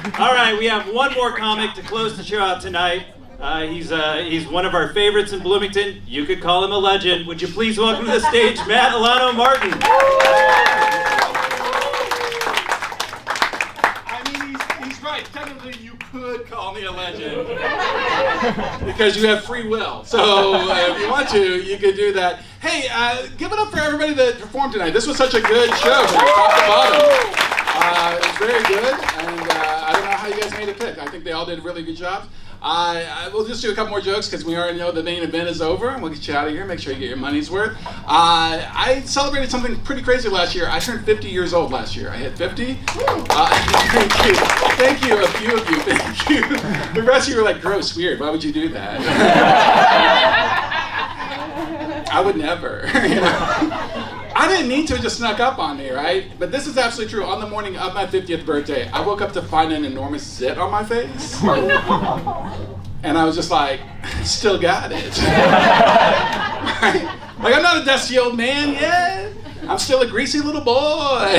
All right, we have one more comic to close the show out tonight. He's one of our favorites in Bloomington. You could call him a legend. Would you please welcome to the stage Matt Alano-Martin? I mean, he's right. Technically, you could call me a legend because you have free will. So if you want to, you could do that. Hey, give it up for everybody that performed tonight. This was such a good show from top to bottom. It was very good, and I don't know how you guys made it pick. I think they all did really good jobs. We'll just do a couple more jokes because we already know the main event is over, and we'll get you out of here. Make sure you get your money's worth. I celebrated something pretty crazy last year. I turned 50 years old last year. I hit 50. Thank you. Thank you, a few of you. Thank you. The rest of you were like, gross, weird. Why would you do that? I would never. You know? I didn't mean to, it just snuck up on me, right? But this is absolutely true. On the morning of my 50th birthday, I woke up to find an enormous zit on my face. And I was just like, still got it. Right? Like, I'm not a dusty old man yet. I'm still a greasy little boy.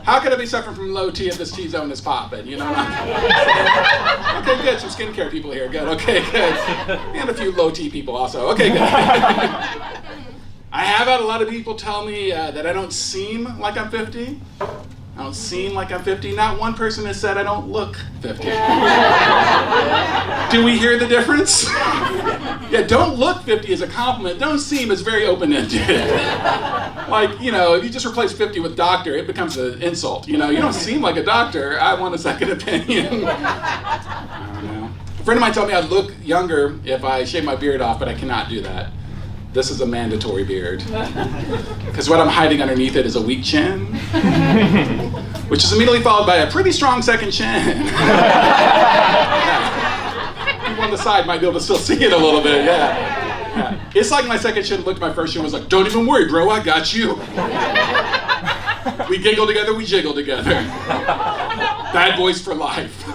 How could I be suffering from low T if this T-zone is popping, you know? Okay, good, some skincare people here, good, okay, good. And a few low T people also, okay, good. I have had a lot of people tell me that I don't seem like I'm 50. I don't seem like I'm 50. Not one person has said I don't look 50. Do we hear the difference? Yeah, don't look 50 is a compliment. Don't seem is very open-ended. Like, you know, if you just replace 50 with doctor, it becomes an insult. You know, you don't seem like a doctor. I want a second opinion. I don't know. A friend of mine told me I'd look younger if I shave my beard off, but I cannot do that. This is a mandatory beard. Because what I'm hiding underneath it is a weak chin, which is immediately followed by a pretty strong second chin. Yeah. People on the side might be able to still see it a little bit, yeah. It's like my second chin looked at my first chin and was like, don't even worry, bro, I got you. We giggle together, we jiggle together. Bad boys for life.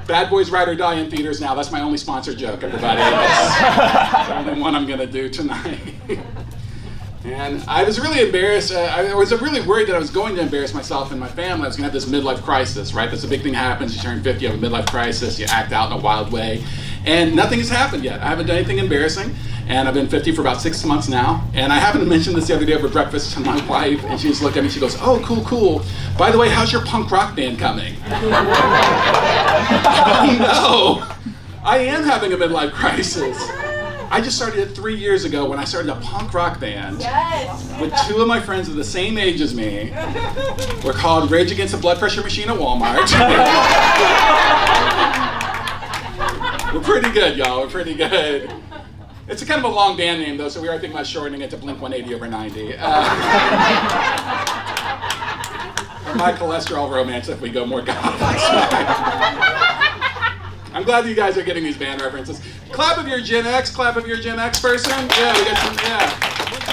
Bad Boys Ride or Die in theaters now. That's my only sponsored joke, everybody. That's the only one I'm going to do tonight. And I was really embarrassed. I was really worried that I was going to embarrass myself and my family. I was going to have this midlife crisis, right? That's a big thing happens. You turn 50, you have a midlife crisis, you act out in a wild way. And nothing has happened yet. I haven't done anything embarrassing. And I've been 50 for about 6 months now. And I happened to mention this the other day over breakfast to my wife, and she just looked at me and she goes, oh, cool, cool. By the way, how's your punk rock band coming? Oh no, I am having a midlife crisis. I just started it 3 years ago when I started a punk rock band with two of my friends of the same age as me. We're called Rage Against the Blood Pressure Machine at Walmart. We're pretty good, y'all, we're pretty good. It's a kind of a long band name though, so we are thinking about shortening it to Blink 180 over 90. My cholesterol romance if we go more goth. I'm glad that you guys are getting these band references. Clap if you're Gen X, clap if you're a Gen X person. Yeah, we got some, yeah.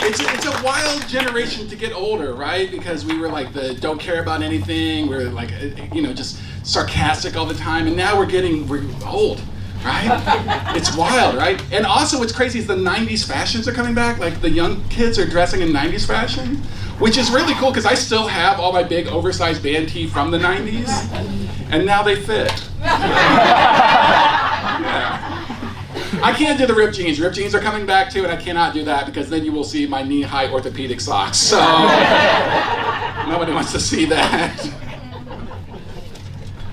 It's a wild generation to get older, right? Because we were like the don't care about anything, we're like, you know, just sarcastic all the time, and now we're old. Right? It's wild, right? And also what's crazy is the 90s fashions are coming back. Like the young kids are dressing in 90s fashion, which is really cool because I still have all my big oversized band tee from the 90s, and now they fit. Yeah. I can't do the ripped jeans. Ripped jeans are coming back too, and I cannot do that because then you will see my knee-high orthopedic socks. So nobody wants to see that.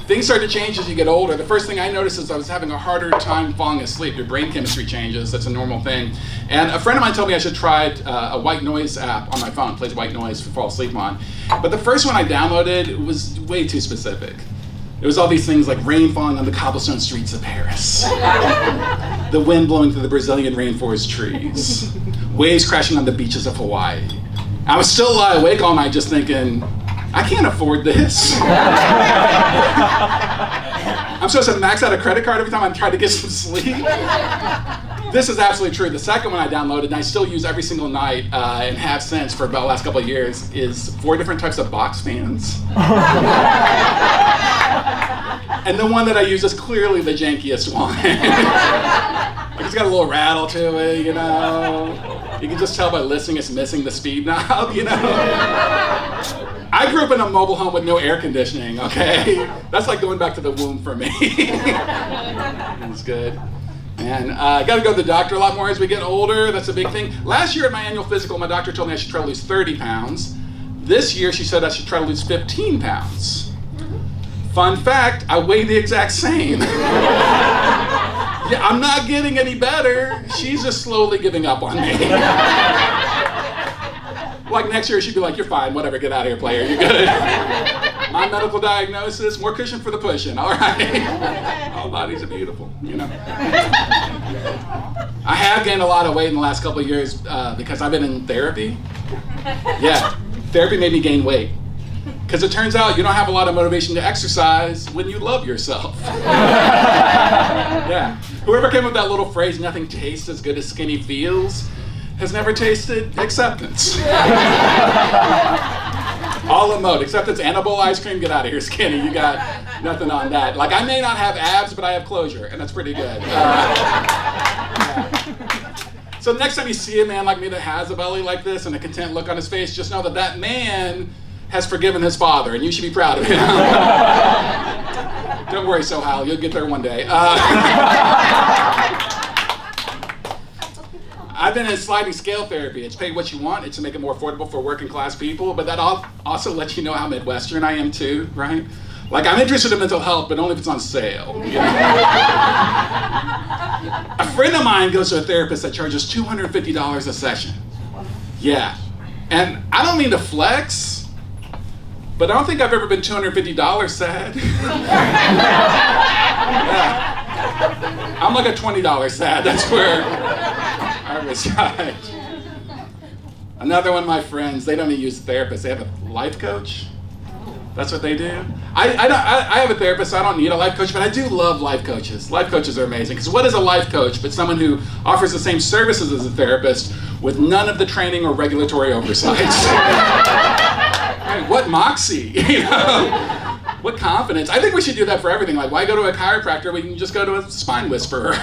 Things start to change as you get older. The first thing I noticed is I was having a harder time falling asleep. Your brain chemistry changes, that's a normal thing. And a friend of mine told me I should try a white noise app on my phone. It plays white noise to fall asleep on. But the first one I downloaded was way too specific. It was all these things like rain falling on the cobblestone streets of Paris, the wind blowing through the Brazilian rainforest trees, waves crashing on the beaches of Hawaii. I was still lie awake all night just thinking, I can't afford this. I'm supposed to max out a credit card every time I try to get some sleep. This is absolutely true. The second one I downloaded, and I still use every single night and have since for about the last couple of years, is 4 different types of box fans. And the one that I use is clearly the jankiest one. It's got a little rattle to it, you know. You can just tell by listening it's missing the speed knob, you know. I grew up in a mobile home with no air conditioning, okay? That's like going back to the womb for me. It's good. And I got to go to the doctor a lot more as we get older. That's a big thing. Last year at my annual physical, my doctor told me I should try to lose 30 pounds. This year, she said I should try to lose 15 pounds. Fun fact, I weigh the exact same. Yeah, I'm not getting any better. She's just slowly giving up on me. Like next year, she'd be like, you're fine, whatever, get out of here, player, you're good. My medical diagnosis, more cushion for the pushing, all right? All bodies are beautiful, you know. I have gained a lot of weight in the last couple of years because I've been in therapy. Yeah, therapy made me gain weight. Because it turns out you don't have a lot of motivation to exercise when you love yourself. Yeah. Whoever came up with that little phrase, nothing tastes as good as skinny feels, has never tasted acceptance. All emote, acceptance and a bowl of ice cream, get out of here, skinny. You got nothing on that. Like, I may not have abs, but I have closure, and that's pretty good. Yeah. So the next time you see a man like me that has a belly like this and a content look on his face, just know that that man has forgiven his father, and you should be proud of him. Don't worry, Sohail, you'll get there one day. I've been in sliding scale therapy. It's pay what you want. It's to make it more affordable for working class people, but that also lets you know how Midwestern I am too, right? Like, I'm interested in mental health, but only if it's on sale. You know? A friend of mine goes to a therapist that charges $250 a session. Yeah, and I don't mean to flex, but I don't think I've ever been $250 sad. Yeah. I'm like a $20 sad. That's where I reside. Another one of my friends, they don't even use therapists. They have a life coach. That's what they do. I have a therapist, so I don't need a life coach, but I do love life coaches. Life coaches are amazing. Because what is a life coach but someone who offers the same services as a therapist with none of the training or regulatory oversight? What moxie, you know? What confidence. I think we should do that for everything. Like, why go to a chiropractor? We can just go to a spine whisperer. I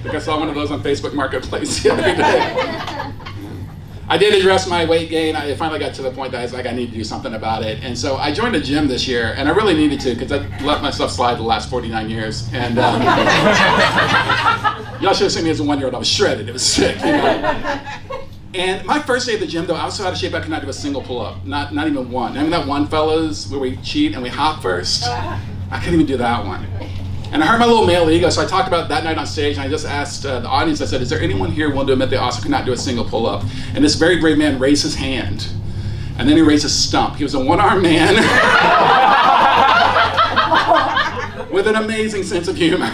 think I saw one of those on Facebook Marketplace the other day. I did address my weight gain. I finally got to the point that I was like, I need to do something about it. And so I joined a gym this year, and I really needed to because I let myself slide the last 49 years. And y'all should have seen me as a 1-year-old. I was shredded. It was sick, you know? And my first day at the gym, though, I was so out of shape I could not do a single pull-up, not even one. I mean, that one, fellas, where we cheat and we hop first, I couldn't even do that one. And I heard my little male ego, so I talked about that night on stage, and I just asked the audience, I said, is there anyone here willing to admit they also could not do a single pull-up? And this very brave man raised his hand, and then he raised his stump. He was a one-armed man with an amazing sense of humor.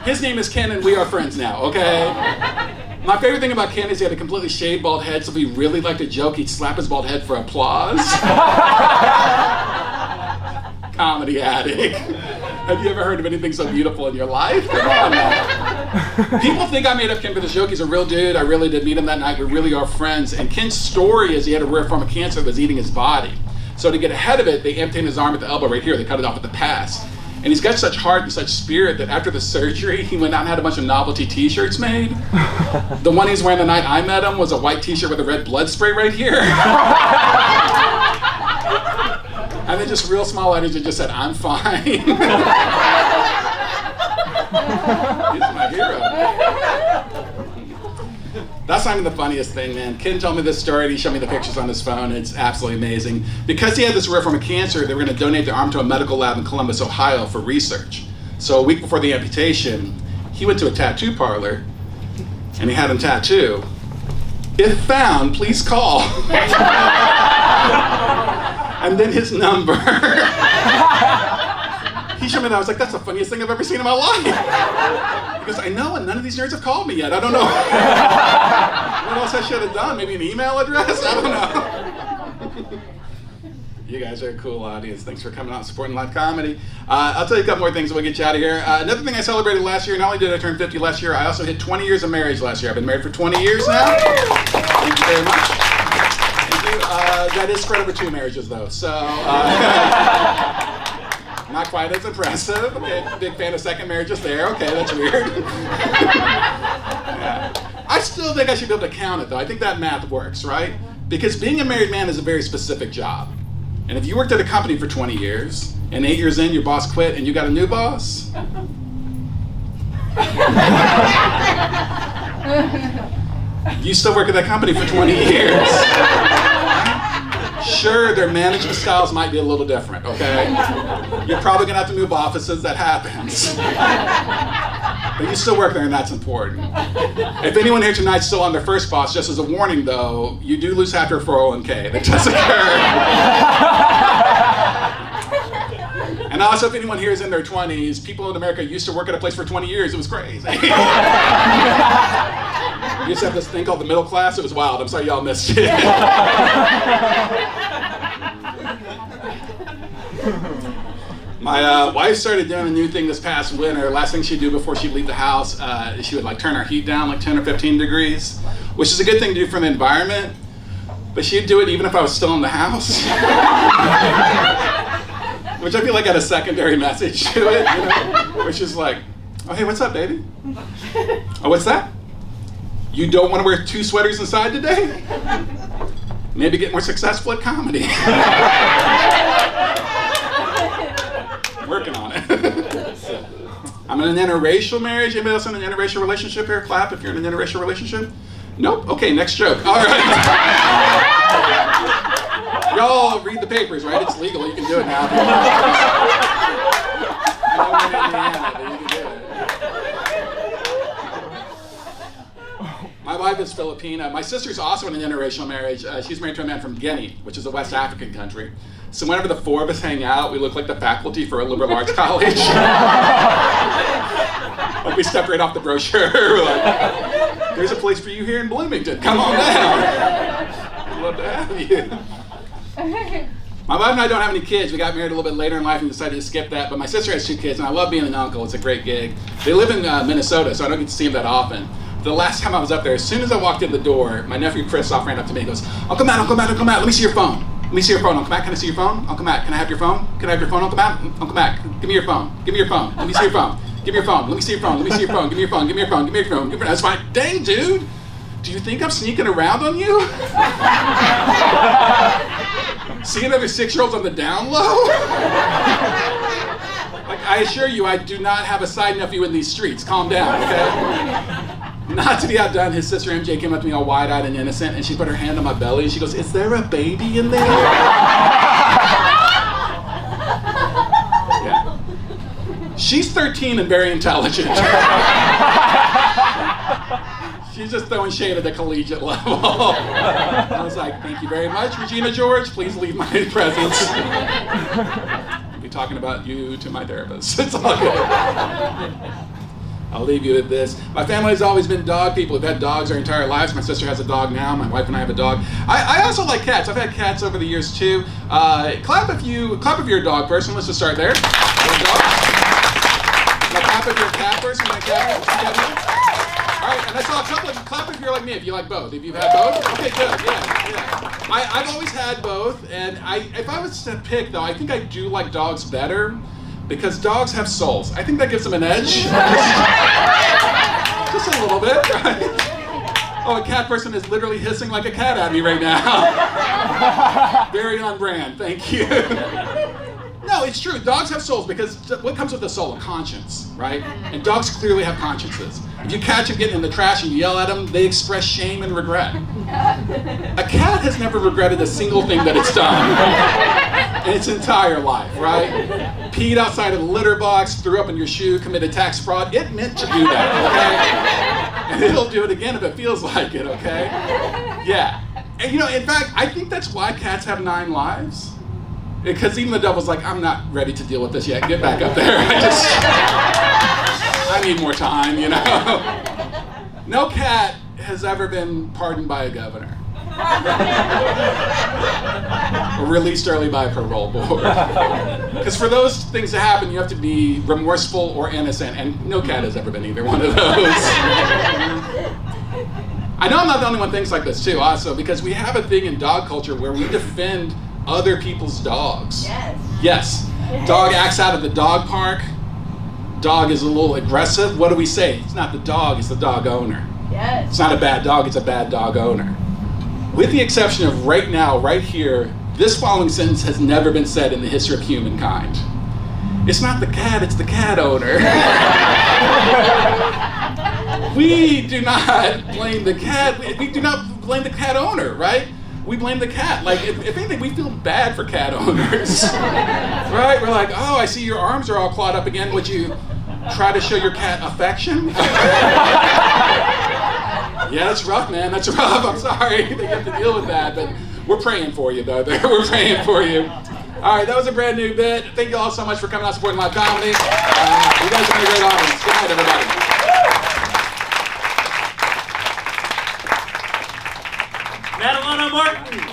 His name is Ken, and we are friends now, okay? My favorite thing about Ken is he had a completely shaved bald head, so if he really liked a joke, he'd slap his bald head for applause. Comedy addict. Have you ever heard of anything so beautiful in your life? Come on now. People think I made up Ken for this joke. He's a real dude. I really did meet him that night. We really are friends. And Ken's story is he had a rare form of cancer that was eating his body. So to get ahead of it, they amputated his arm at the elbow right here. They cut it off at the pass. And he's got such heart and such spirit that after the surgery, he went out and had a bunch of novelty t-shirts made. The one he's wearing the night I met him was a white t-shirt with a red blood spray right here. And then just real small letters that just said, I'm fine. He's my hero. That's not even the funniest thing, man. Ken told me this story, and he showed me the pictures on his phone. It's absolutely amazing. Because he had this rare form of cancer, they were going to donate the arm to a medical lab in Columbus, Ohio for research. So a week before the amputation, he went to a tattoo parlor, and he had him tattoo. If found, please call. And then his number. He showed me that. I was like, that's the funniest thing I've ever seen in my life. He goes, I know, and none of these nerds have called me yet. I don't know. What else I should have done? Maybe an email address? I don't know. You guys are a cool audience. Thanks for coming out and supporting live comedy. I'll tell you a couple more things and we'll get you out of here. Another thing I celebrated last year, not only did I turn 50 last year, I also hit 20 years of marriage last year. I've been married for 20 years now. Thank you very much. That is spread over 2 marriages, though, so not quite as impressive. Okay, big fan of second marriages there. Okay, that's weird. Yeah. I still think I should be able to count it though. I think that math works, right? Because being a married man is a very specific job. And if you worked at a company for 20 years, and 8 years in your boss quit and you got a new boss, you still work at that company for 20 years. Sure, their management styles might be a little different, okay? You're probably gonna have to move offices, that happens. But you still work there and that's important. If anyone here tonight's still on their first boss, just as a warning though, you do lose half your 401k. That does occur. And also, if anyone here is in their 20s, people in America used to work at a place for 20 years. It was crazy. We used to have this thing called the middle class. It was wild. I'm sorry y'all missed it. My wife started doing a new thing this past winter. Last thing she'd do before she'd leave the house, she would like turn our heat down like 10 or 15 degrees, which is a good thing to do for the environment. But she'd do it even if I was still in the house. Which I feel like had a secondary message to it, you know? Which is like, oh hey, what's up, baby? Oh, what's that? You don't want to wear 2 sweaters inside today? Maybe get more successful at comedy. Working on it. I'm in an interracial marriage. Anybody else in an interracial relationship here? Clap if you're in an interracial relationship. Nope? Okay, next joke. All right. Y'all read the papers, right? It's legal. You can do it now. You know, in Indiana, but you can do it. My wife is Filipina. My sister's also in an interracial marriage. She's married to a man from Guinea, which is a West African country. So whenever the 4 of us hang out, we look like the faculty for a liberal arts college. Like we stepped right off the brochure. We're like, there's a place for you here in Bloomington. Come on down. We'd love to have you. My wife and I don't have any kids. We got married a little bit later in life and decided to skip that. But my sister has 2 kids, and I love being an uncle. It's a great gig. They live in Minnesota, so I don't get to see them that often. The last time I was up there, as soon as I walked in the door, my nephew Christoph ran up to me and goes, Uncle Matt, Uncle Matt, Uncle Matt, let me see your phone. Let me see your phone, Uncle Matt. Can I see your phone? Uncle Matt, can I have your phone? Can I have your phone, Uncle Matt? Uncle Matt, give me your phone. Give me your phone. Let me see your phone. Give me your phone. Let me see your phone. Let me see your phone. Give me your phone. Give me your phone. Give me your phone. Give me your phone. I was like, dang, dude. Do you think I'm sneaking around on you? Seeing other 6-year-olds on the down low? Like, I assure you, I do not have a side nephew in these streets. Calm down, okay? Not to be outdone, his sister MJ came up to me all wide-eyed and innocent, and she put her hand on my belly, and she goes, is there a baby in there? Yeah. She's 13 and very intelligent. She's just throwing shade at the collegiate level. I was like, thank you very much, Regina George. Please leave my presence. I'll be talking about you to my therapist. It's all good. I'll leave you with this. My family has always been dog people. We've had dogs our entire lives. My sister has a dog now. My wife and I have a dog. I also like cats. I've had cats over the years too. Clap if you're a dog person. Let's just start there. Now clap if you're a cat person. My cat. All right, and I saw a couple of clap if you're like me. If you like both. If you've had both. Okay, good. Yeah. I've always had both, and if I was to pick though, I think I do like dogs better. Because dogs have souls. I think that gives them an edge. Just a little bit, right? Oh, a cat person is literally hissing like a cat at me right now. Very on brand, thank you. No, it's true. Dogs have souls because what comes with a soul? A conscience, right? And dogs clearly have consciences. If you catch them getting in the trash and you yell at them, they express shame and regret. A cat has never regretted a single thing that it's done in its entire life, right? Peed outside of the litter box, threw up in your shoe, committed tax fraud. It meant to do that, okay? And it'll do it again if it feels like it, okay? Yeah. And you know, in fact, I think that's why cats have 9 lives. Because even the devil's like, I'm not ready to deal with this yet. Get back up there. I need more time, you know? No cat has ever been pardoned by a governor. Or released early by a parole board. Because for those things to happen, you have to be remorseful or innocent, and no cat has ever been either one of those. I know I'm not the only one who thinks like this too, also, because we have a thing in dog culture where we defend other people's dogs. Yes. Dog acts out at the dog park. Dog is a little aggressive. What do we say? It's not the dog, it's the dog owner. Yes. It's not a bad dog, it's a bad dog owner. With the exception of right now, right here, this following sentence has never been said in the history of humankind. It's not the cat, it's the cat owner. We do not blame the cat. We do not blame the cat owner, right? We blame the cat. Like, if anything, we feel bad for cat owners. Right? We're like, oh, I see your arms are all clawed up again. Would you try to show your cat affection? Yeah, that's rough, man. That's rough. I'm sorry that you have to deal with that. But we're praying for you, though. We're praying for you. All right, that was a brand new bit. Thank you all so much for coming out supporting live comedy. You guys have been a great audience. Good night, everybody. Alano-Martin.